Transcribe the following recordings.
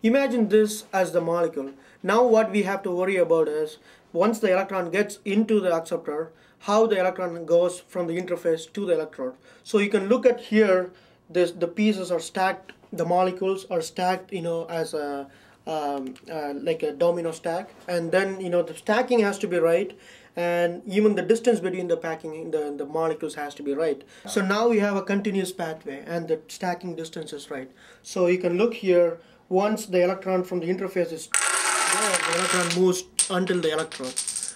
Imagine this as the molecule. Now what we have to worry about is once the electron gets into the acceptor, how the electron goes from the interface to the electrode. So you can look at here, the pieces are stacked, the molecules are stacked, as a like a domino stack, and then the stacking has to be right, and even the distance between the packing the molecules has to be right. So now we have a continuous pathway and the stacking distance is right. So you can look here, once the electron from the interface is there, the electron moves until the electrode.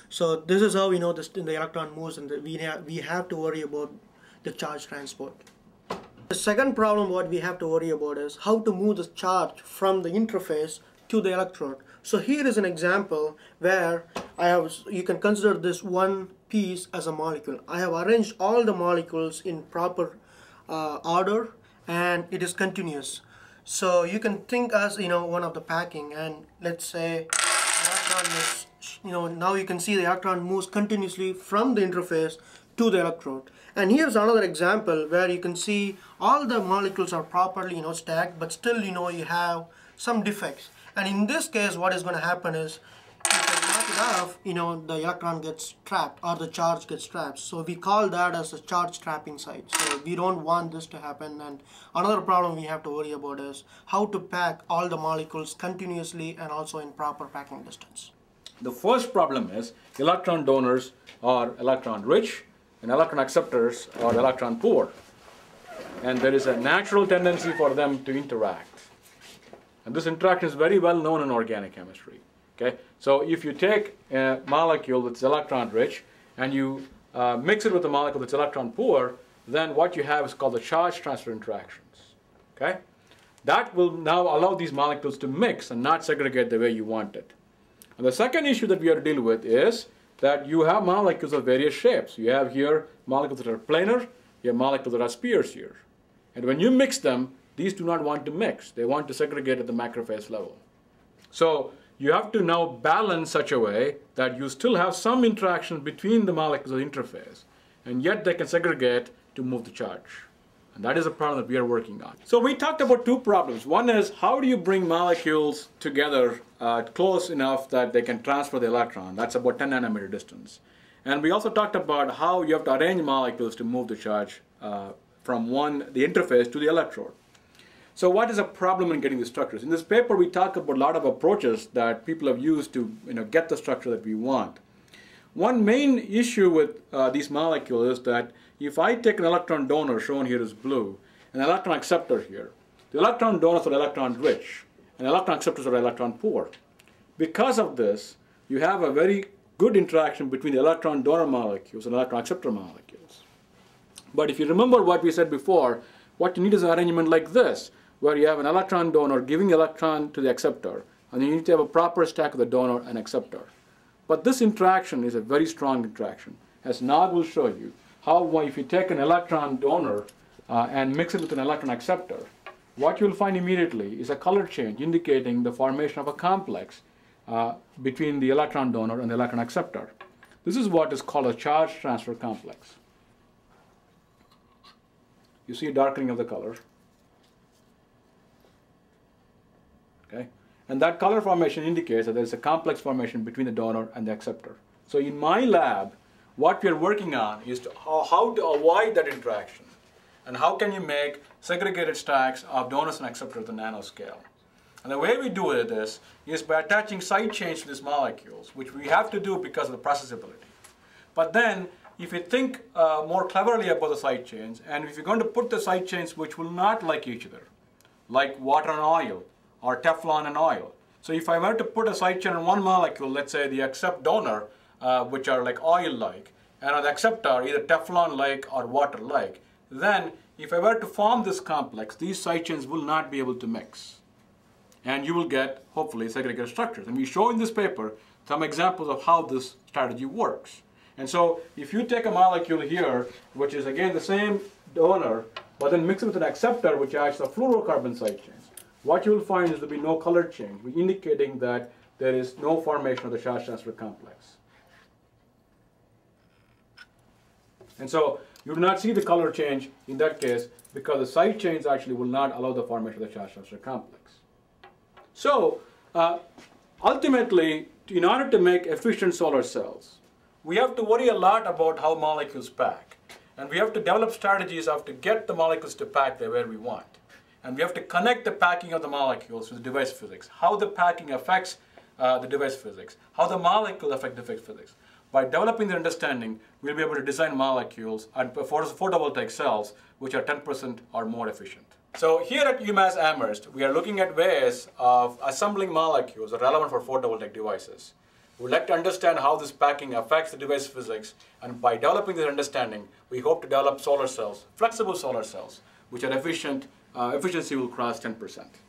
So this is how the electron moves, and we have to worry about the charge transport. The second problem what we have to worry about is how to move the charge from the interface to the electrode. So here is an example where you can consider this one piece as a molecule. I have arranged all the molecules in proper order, and it is continuous. So you can think as one of the packing, and let's say electron is, now you can see the electron moves continuously from the interface to the electrode. And here's another example where you can see all the molecules are properly stacked, but still you have some defects. And in this case, what is going to happen is, if you knock it off, the electron gets trapped or the charge gets trapped. So we call that as a charge trapping site. So we don't want this to happen. And another problem we have to worry about is how to pack all the molecules continuously and also in proper packing distance. The first problem is electron donors are electron rich and electron acceptors are electron poor. And there is a natural tendency for them to interact. And this interaction is very well known in organic chemistry. Okay? So if you take a molecule that's electron rich and you mix it with a molecule that's electron poor, then what you have is called the charge transfer interactions. Okay? That will now allow these molecules to mix and not segregate the way you want it. And the second issue that we have to deal with is that you have molecules of various shapes. You have here molecules that are planar, you have molecules that are spheres here. And when you mix them, these do not want to mix. They want to segregate at the macrophase level. So you have to now balance such a way that you still have some interaction between the molecules of the interface, and yet they can segregate to move the charge. And that is a problem that we are working on. So we talked about two problems. One is, how do you bring molecules together close enough that they can transfer the electron? That's about 10 nanometer distance. And we also talked about how you have to arrange molecules to move the charge from the interface to the electrode. So what is a problem in getting the structures? In this paper, we talk about a lot of approaches that people have used to get the structure that we want. One main issue with these molecules is that if I take an electron donor, shown here as blue, and an electron acceptor here, the electron donors are electron rich, and electron acceptors are electron poor. Because of this, you have a very good interaction between the electron donor molecules and electron acceptor molecules. But if you remember what we said before, what you need is an arrangement like this, where you have an electron donor giving electron to the acceptor, and you need to have a proper stack of the donor and acceptor. But this interaction is a very strong interaction. As Nag will show you, how if you take an electron donor and mix it with an electron acceptor, what you'll find immediately is a color change indicating the formation of a complex between the electron donor and the electron acceptor. This is what is called a charge transfer complex. You see a darkening of the color. Okay? And that color formation indicates that there is a complex formation between the donor and the acceptor. So in my lab, what we are working on is how to avoid that interaction. And how can you make segregated stacks of donors and acceptors at the nanoscale. And the way we do it is by attaching side chains to these molecules, which we have to do because of the processability. But then, if you think more cleverly about the side chains, and if you're going to put the side chains which will not like each other, like water and oil, or Teflon and oil. So if I were to put a side chain on one molecule, let's say the accept donor, which are like oil-like, and on the acceptor, either Teflon-like or water-like, then if I were to form this complex, these side chains will not be able to mix. And you will get, hopefully, segregated structures. And we show in this paper some examples of how this strategy works. And so if you take a molecule here, which is again the same donor, but then mix it with an acceptor which acts as fluorocarbon side chains, what you will find is there will be no color change, indicating that there is no formation of the charge transfer complex. And so you do not see the color change in that case because the side chains actually will not allow the formation of the charge transfer complex. So ultimately, in order to make efficient solar cells, we have to worry a lot about how molecules pack. And we have to develop strategies of to get the molecules to pack there where we want. And we have to connect the packing of the molecules with device physics, how the packing affects the device physics, how the molecule affects device physics. By developing the understanding, we'll be able to design molecules and photovoltaic cells which are 10% or more efficient. So here at UMass Amherst, we are looking at ways of assembling molecules that are relevant for photovoltaic devices. We'd like to understand how this packing affects the device physics, and by developing this understanding, we hope to develop solar cells, flexible solar cells, which are efficient, efficiency will cross 10%.